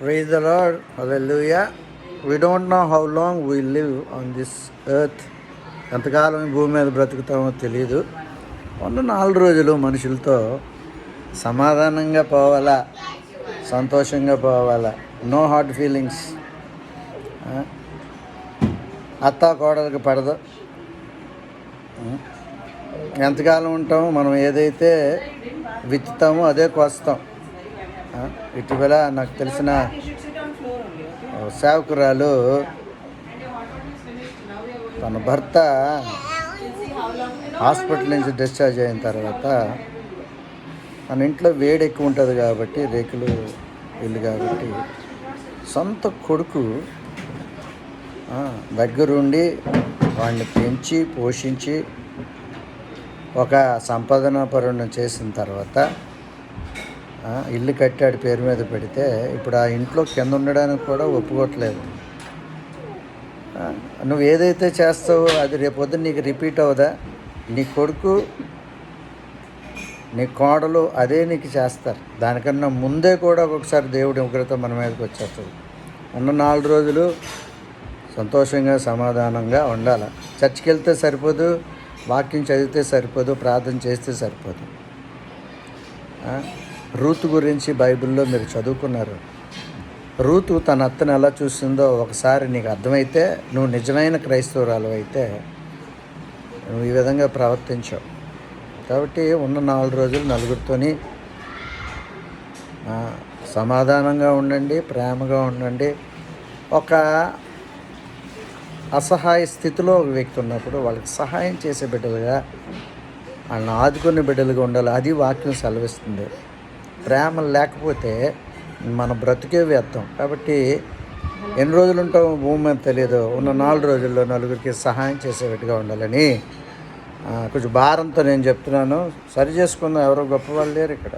Praise the Lord. Hallelujah. We don't know how long we live on this earth. ఎంతకాలం ఈ భూమి మీద బ్రతుకుతామో తెలియదు. ఉన్న 4 రోజులు మనుషులతో సమాధానంగా పోవాలా, సంతోషంగా పోవాలా, నో హార్ట్ ఫీలింగ్స్. అత్త కోడలికి పడదు. ఎంతకాలం ఉంటామో మనం ఏదైతే విత్తుతామో అదే కోస్తాం. ఇటీవల నాకు తెలిసిన సేవకురాలు తన భర్త హాస్పిటల్ నుంచి డిశ్చార్జ్ అయిన తర్వాత మన ఇంట్లో వేడి ఎక్కువ ఉంటుంది కాబట్టి, రేకులు ఇల్లు కాబట్టి, సొంత కొడుకు దగ్గరుండి వాడిని పెంచి పోషించి ఒక సంపాదనాపరుణ్ణి చేసిన తర్వాత ఇల్లు కట్టాడు, పేరు మీద పెడితే ఇప్పుడు ఆ ఇంట్లో కింద ఉండడానికి కూడా ఒప్పుకోవట్లేదు. నువ్వు ఏదైతే చేస్తావో అది రేపొద్దున నీకు రిపీట్ అవుదా? నీ కొడుకు, నీ కోడలు అదే నీకు చేస్తారు. దానికన్నా ముందే కూడా ఒక్కొక్కసారి దేవుడి ఉగ్రత మన మీదకి వచ్చేస్తుంది. ఉన్న 4 రోజులు సంతోషంగా సమాధానంగా ఉండాలి. చర్చికి వెళ్తే సరిపోదు, వాక్యం చదివితే సరిపోదు, ప్రార్థన చేస్తే సరిపోదు. రూతు గురించి బైబిల్లో మీరు చదువుకున్నారు. రూతు తన అత్తను ఎలా చూసిందో ఒకసారి నీకు అర్థమైతే నువ్వు నిజమైన క్రైస్తవురాలు అయితే నువ్వు ఈ విధంగా ప్రవర్తించావు. కాబట్టి ఉన్న 4 రోజులు నలుగురితోని సమాధానంగా ఉండండి, ప్రేమగా ఉండండి. ఒక అసహాయ స్థితిలో ఒక వ్యక్తి ఉన్నప్పుడు వాళ్ళకి సహాయం చేసే బిడ్డలుగా, వాళ్ళని ఆదుకునే బిడ్డలుగా ఉండాలి. అది వాక్యం సెలవిస్తుంది. ప్రేమ లేకపోతే మన బ్రతుకే వ్యర్థం. కాబట్టి ఎన్ని రోజులు ఉంటామో భూమి మీద తెలియదు. ఉన్న 4 రోజుల్లో నలుగురికి సహాయం చేసేట్టుగా ఉండాలని కొంచెం భారంతో నేను చెప్తున్నాను. సరి చేసుకుందాం. ఎవరో గొప్పవాళ్ళు లేరు ఇక్కడ.